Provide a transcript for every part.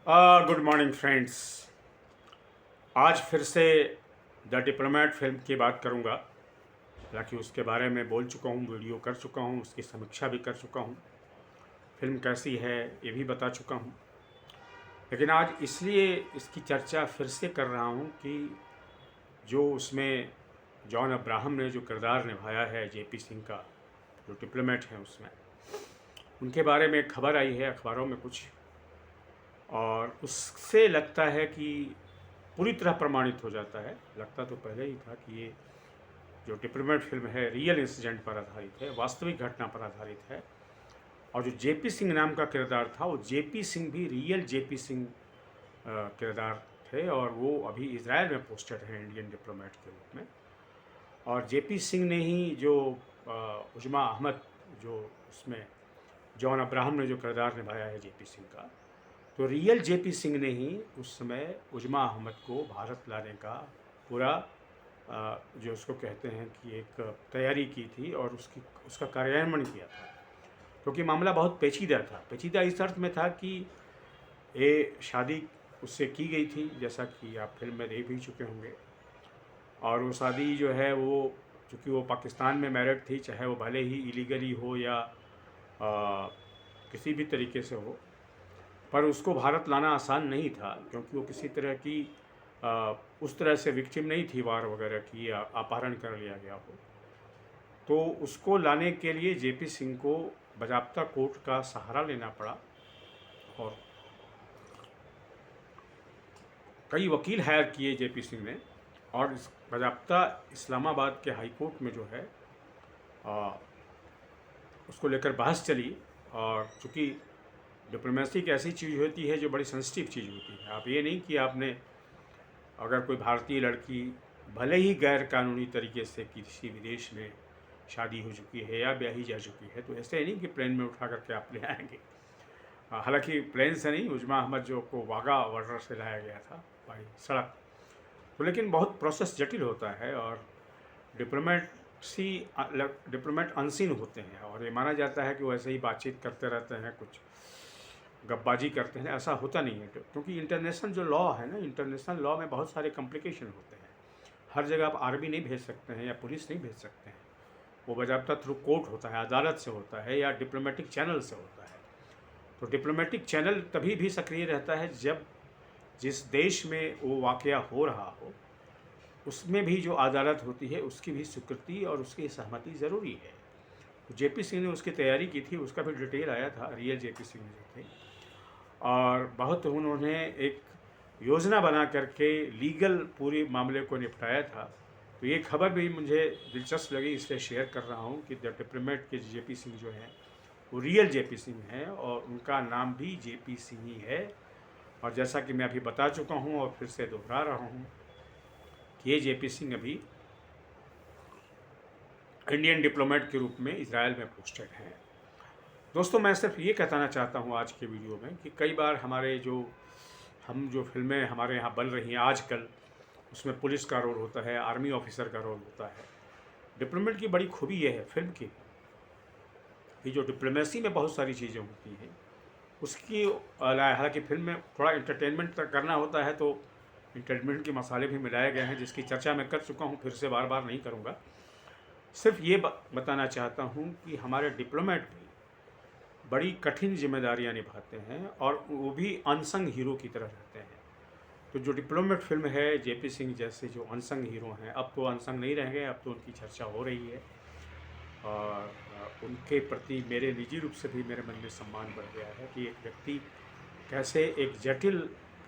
Good morning friends. आज फिर से द डिप्लोमेट फिल्म की बात करूंगा। हालांकि उसके बारे में बोल चुका हूं, वीडियो कर चुका हूं, उसकी समीक्षा भी कर चुका हूं, फिल्म कैसी है ये भी बता चुका हूं। लेकिन आज इसलिए इसकी चर्चा फिर से कर रहा हूं कि जो उसमें जॉन अब्राहम ने जो किरदार निभाया है जेपी सिंह का, जो डिप्लोमेट हैं, उसमें उनके बारे में खबर आई है अखबारों में कुछ, और उससे लगता है कि पूरी तरह प्रमाणित हो जाता है। लगता तो पहले ही था कि ये जो डिप्लोमेट फिल्म है रियल इंसिडेंट पर आधारित है, वास्तविक घटना पर आधारित है। और जो जेपी सिंह नाम का किरदार था, वो जेपी सिंह भी रियल जेपी सिंह किरदार थे, और वो अभी इसराइल में पोस्टेड हैं इंडियन डिप्लोमेट के रूप में। और जेपी सिंह ने ही जो उजमा अहमद, जो उसमें जॉन अब्राहम ने जो किरदार निभाया है जेपी सिंह का, तो रियल जेपी सिंह ने ही उस समय उजमा अहमद को भारत लाने का पूरा जो उसको कहते हैं कि एक तैयारी की थी, और उसका कार्यान्वयन किया था। क्योंकि मामला बहुत पेचीदा था। पेचीदा इस अर्थ में था कि ये शादी उससे की गई थी, जैसा कि आप फिल्म में देख भी चुके होंगे। और वो शादी जो है वो, चूँकि वो पाकिस्तान में मैरिड थी, चाहे वो भले ही इलीगली हो या किसी भी तरीके से हो, पर उसको भारत लाना आसान नहीं था, क्योंकि वो किसी तरह की उस तरह से विक्टिम नहीं थी वार वगैरह की, या अपहरण कर लिया गया हो। तो उसको लाने के लिए जेपी सिंह को बाज़ाब्ता कोर्ट का सहारा लेना पड़ा, और कई वकील हायर किए जेपी सिंह ने। और इस बाज़ाब्ता इस्लामाबाद के हाई कोर्ट में जो है आ, उसको लेकर बहस चली। और चूँकि डिप्लोमेसी एक ऐसी चीज़ होती है जो बड़ी सेंसिटिव चीज़ होती है। आप ये नहीं कि आपने, अगर कोई भारतीय लड़की भले ही गैर कानूनी तरीके से किसी विदेश में शादी हो चुकी है या ब्याही जा चुकी है, तो ऐसे नहीं कि प्लेन में उठा करके आप ले आएंगे। हालांकि प्लेन से नहीं, उजमा अहमद जो को वाघा बॉर्डर से लाया गया था बाई सड़क। तो लेकिन बहुत प्रोसेस जटिल होता है, और डिप्लोमेसी डिप्लोमेट अनसीन होते हैं, और ये माना जाता है कि वो ऐसे ही बातचीत करते रहते हैं, कुछ गप्पाजी करते हैं। ऐसा होता नहीं है, क्योंकि इंटरनेशनल जो लॉ है ना, इंटरनेशनल लॉ में बहुत सारे कॉम्प्लिकेशन होते हैं। हर जगह आप आर्मी नहीं भेज सकते हैं या पुलिस नहीं भेज सकते हैं। वो बाज़ाब्ता थ्रू कोर्ट होता है, अदालत से होता है, या डिप्लोमेटिक चैनल से होता है। तो डिप्लोमेटिक चैनल तभी भी सक्रिय रहता है जब जिस देश में वो वाक़या हो रहा हो, उसमें भी जो अदालत होती है उसकी भी स्वीकृति और उसकी सहमति ज़रूरी है। तो जेपी सिंह ने उसकी तैयारी की थी, उसका भी डिटेल आया था, रियल जेपी सिंह जो थे। और बहुत उन्होंने एक योजना बना करके लीगल पूरे मामले को निपटाया था। तो ये खबर भी मुझे दिलचस्प लगी, इसलिए शेयर कर रहा हूँ कि द डिप्लोमेट के जेपी सिंह जो हैं वो रियल जेपी सिंह हैं, और उनका नाम भी जेपी सिंह ही है। और जैसा कि मैं अभी बता चुका हूँ और फिर से दोहरा रहा हूँ कि ये जेपी सिंह अभी इंडियन डिप्लोमेट के रूप में इजराइल में पोस्टेड हैं। दोस्तों, मैं सिर्फ ये बताना चाहता हूँ आज के वीडियो में कि कई बार हमारे जो फिल्में हमारे यहाँ बन रही हैं आजकल, उसमें पुलिस का रोल होता है, आर्मी ऑफिसर का रोल होता है। डिप्लोमेट की बड़ी खूबी यह है फिल्म की कि जो डिप्लोमेसी में बहुत सारी चीज़ें होती हैं उसकी, हालांकि फिल्म में थोड़ा इंटरटेनमेंट करना होता है, तो इंटरटेनमेंट के मसाले भी मिलाए गए हैं, जिसकी चर्चा मैं कर चुका हूँ, फिर से बार बार नहीं करूँगा। सिर्फ ये बताना चाहता हूँ कि हमारे डिप्लोमेट भी बड़ी कठिन जिम्मेदारियाँ निभाते हैं, और वो भी अनसंग हीरो की तरह रहते हैं। तो जो डिप्लोमेट फिल्म है, जेपी सिंह जैसे जो अनसंग हीरो हैं, अब तो अनसंग नहीं रह गए, अब तो उनकी चर्चा हो रही है। और उनके प्रति मेरे निजी रूप से भी मेरे मन में सम्मान बढ़ गया है कि एक व्यक्ति कैसे एक जटिल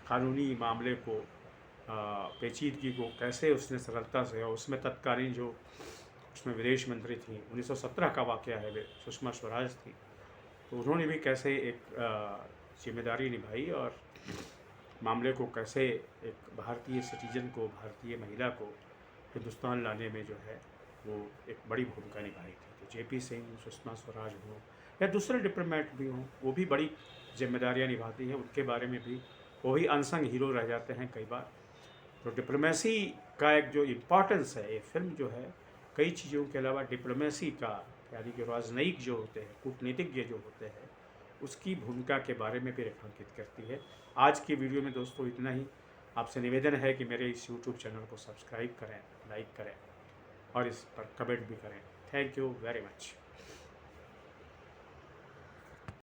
कानूनी मामले को, पेचीदगी को कैसे उसने सरलता से, और उसमें तत्कालीन जो उसमें विदेश मंत्री थी, 1917 का वाक़या है, वे सुषमा स्वराज थी, तो उन्होंने भी कैसे एक जिम्मेदारी निभाई, और मामले को कैसे एक भारतीय सिटीजन को, भारतीय महिला को हिंदुस्तान लाने में जो है वो एक बड़ी भूमिका निभाई थी। तो जेपी सिंह, सुषमा स्वराज हो या दूसरे डिप्लोमेट भी हों, वो भी बड़ी जिम्मेदारियां निभाती हैं। उनके बारे में भी वो भी अनसंग हीरो रह जाते हैं कई बार। तो डिप्लोमेसी का एक जो इम्पोर्टेंस है, ये फिल्म जो है कई चीज़ों के अलावा डिप्लोमेसी का, यानी कि राजनयिक जो होते हैं, कूटनीतिज्ञ जो होते हैं, उसकी भूमिका के बारे में भी रेखांकित करती है। आज की वीडियो में दोस्तों इतना ही। आपसे निवेदन है कि मेरे इस यूट्यूब चैनल को सब्सक्राइब करें, लाइक करें और इस पर कमेंट भी करें। Thank you very much.